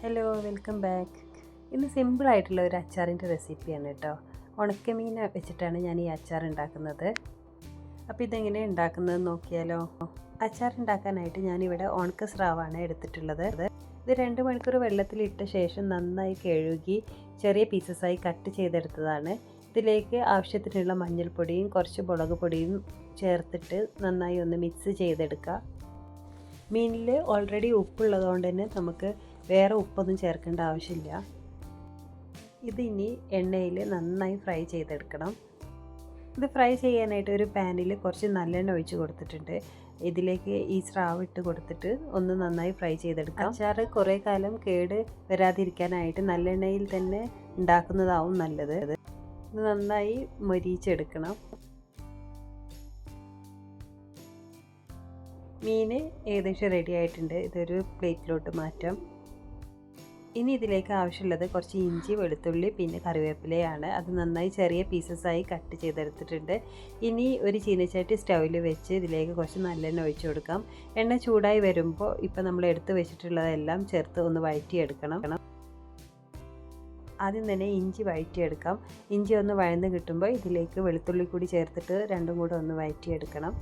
Hello, welcome back. ഇന്ന് സിമ്പിളായിട്ടുള്ള ഒരു അച്ചാറിൻ്റെ റെസിപ്പിയാണ് കേട്ടോ. ഉണക്കമീൻ വെച്ചിട്ടാണ് ഞാൻ ഈ അച്ചാർ ഉണ്ടാക്കുന്നത്. അപ്പോൾ ഇതെങ്ങനെ ഉണ്ടാക്കുന്നത് നോക്കിയാലോ. അച്ചാർ ഉണ്ടാക്കാനായിട്ട് ഞാനിവിടെ ഉണക്ക സ്രാവാണ് എടുത്തിട്ടുള്ളത്. ഇത് 2 മണിക്കൂർ വെള്ളത്തിലിട്ട ശേഷം നന്നായി കഴുകി ചെറിയ പീസസായി കട്ട് ചെയ്തെടുത്തതാണ്. ഇതിലേക്ക് ആവശ്യത്തിനുള്ള മഞ്ഞൾപ്പൊടിയും കുറച്ച് മുളക് പൊടിയും ചേർത്തിട്ട് നന്നായി ഒന്ന് മിക്സ് ചെയ്തെടുക്കുക. മീനിൽ ഓൾറെഡി ഉപ്പുള്ളതുകൊണ്ട് തന്നെ നമുക്ക് വേറെ ഉപ്പൊന്നും ചേർക്കേണ്ട ആവശ്യമില്ല. ഇതിനി എണ്ണയിൽ നന്നായി ഫ്രൈ ചെയ്തെടുക്കണം. ഇത് ഫ്രൈ ചെയ്യാനായിട്ട് ഒരു പാനിൽ കുറച്ച് നല്ലെണ്ണ ഒഴിച്ച് കൊടുത്തിട്ടുണ്ട്. ഇതിലേക്ക് ഈ സ്രാവ് ഇട്ട് കൊടുത്തിട്ട് ഒന്ന് നന്നായി ഫ്രൈ ചെയ്തെടുക്കാം. അച്ചാർ കുറേ കാലം കേട് വരാതിരിക്കാനായിട്ട് നല്ലെണ്ണയിൽ തന്നെ ഉണ്ടാക്കുന്നതാവും നല്ലത്. ഇത് നന്നായി മൊരിയിച്ചെടുക്കണം. മീൻ ഏകദേശം റെഡി ആയിട്ടുണ്ട്. ഇതൊരു പ്ലേറ്റിലോട്ട് മാറ്റാം. ഇനി ഇതിലേക്ക് ആവശ്യമുള്ളത് കുറച്ച് ഇഞ്ചി, വെളുത്തുള്ളി, പിന്നെ കറിവേപ്പിലയാണ്. അത് നന്നായി ചെറിയ പീസസായി കട്ട് ചെയ്തെടുത്തിട്ടുണ്ട്. ഇനി ഒരു ചീനച്ചട്ടി സ്റ്റൗവിൽ വെച്ച് ഇതിലേക്ക് കുറച്ച് നല്ലെണ്ണ ഒഴിച്ചു കൊടുക്കാം. എണ്ണ ചൂടായി വരുമ്പോൾ ഇപ്പോൾ നമ്മൾ എടുത്ത് വെച്ചിട്ടുള്ളതെല്ലാം ചേർത്ത് ഒന്ന് വഴറ്റിയെടുക്കണം. ആദ്യം തന്നെ ഇഞ്ചി വഴറ്റിയെടുക്കാം. ഇഞ്ചി ഒന്ന് വഴന്ന് കിട്ടുമ്പോൾ ഇതിലേക്ക് വെളുത്തുള്ളി കൂടി ചേർത്തിട്ട് രണ്ടും കൂടെ ഒന്ന് വഴറ്റിയെടുക്കണം.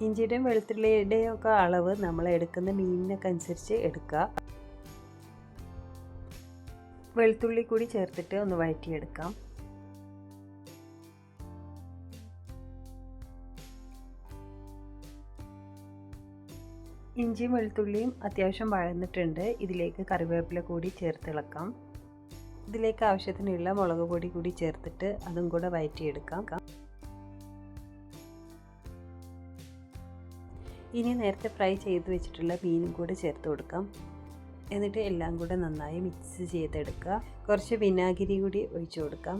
ഇഞ്ചിയുടെയും വെളുത്തുള്ളിയുടെയും ഒക്കെ അളവ് നമ്മൾ എടുക്കുന്ന മീനിനൊക്കെ അനുസരിച്ച് എടുക്കുക. വെളുത്തുള്ളി കൂടി ചേർത്തിട്ട് ഒന്ന് വഴറ്റിയെടുക്കാം. ഇഞ്ചിയും വെളുത്തുള്ളിയും അത്യാവശ്യം വഴന്നിട്ടുണ്ട്. ഇതിലേക്ക് കറിവേപ്പില കൂടി ചേർത്തിളക്കാം. ഇതിലേക്ക് ആവശ്യത്തിനുള്ള മുളക് പൊടി കൂടി ചേർത്തിട്ട് അതും കൂടെ വഴറ്റിയെടുക്കാം. ഇനി നേരത്തെ ഫ്രൈ ചെയ്ത് വെച്ചിട്ടുള്ള മീനും കൂടെ ചേർത്ത് കൊടുക്കാം. എന്നിട്ട് എല്ലാം കൂടെ നന്നായി മിക്സ് ചെയ്തെടുക്കുക. കുറച്ച് വിനാഗിരി കൂടി ഒഴിച്ചു കൊടുക്കാം.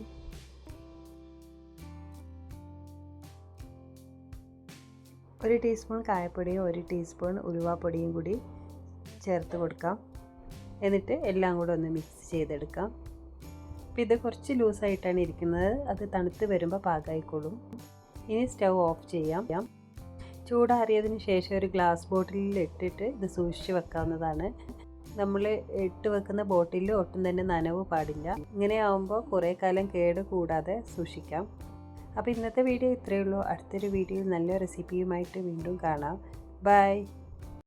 ഒരു ടീസ്പൂൺ കായപ്പൊടിയും 1 ടീസ്പൂൺ ഉലുവാപ്പൊടിയും കൂടി ചേർത്ത് കൊടുക്കാം. എന്നിട്ട് എല്ലാം കൂടെ ഒന്ന് മിക്സ് ചെയ്തെടുക്കാം. അപ്പോൾ ഇത് കുറച്ച് ലൂസായിട്ടാണ് ഇരിക്കുന്നത്. അത് തണുത്ത് വരുമ്പോൾ പാകമായിക്കോളും. ഇനി സ്റ്റൗ ഓഫ് ചെയ്യാം. ചൂടാറിയതിന് ശേഷം ഒരു ഗ്ലാസ് ബോട്ടിലിൽ ഇട്ടിട്ട് ഇത് സൂക്ഷിച്ച് വെക്കാവുന്നതാണ്. നമ്മൾ ഇട്ട് വെക്കുന്ന ബോട്ടിലിൽ ഒട്ടും തന്നെ നനവ് പാടില്ല. ഇങ്ങനെ ആകുമ്പോൾ കുറേ കാലം കേട് കൂടാതെ സൂക്ഷിക്കാം. അപ്പോൾ ഇന്നത്തെ വീഡിയോ ഇത്രയേ ഉള്ളൂ. അടുത്തൊരു വീഡിയോയിൽ നല്ല റെസിപ്പിയുമായിട്ട് വീണ്ടും കാണാം. ബൈ.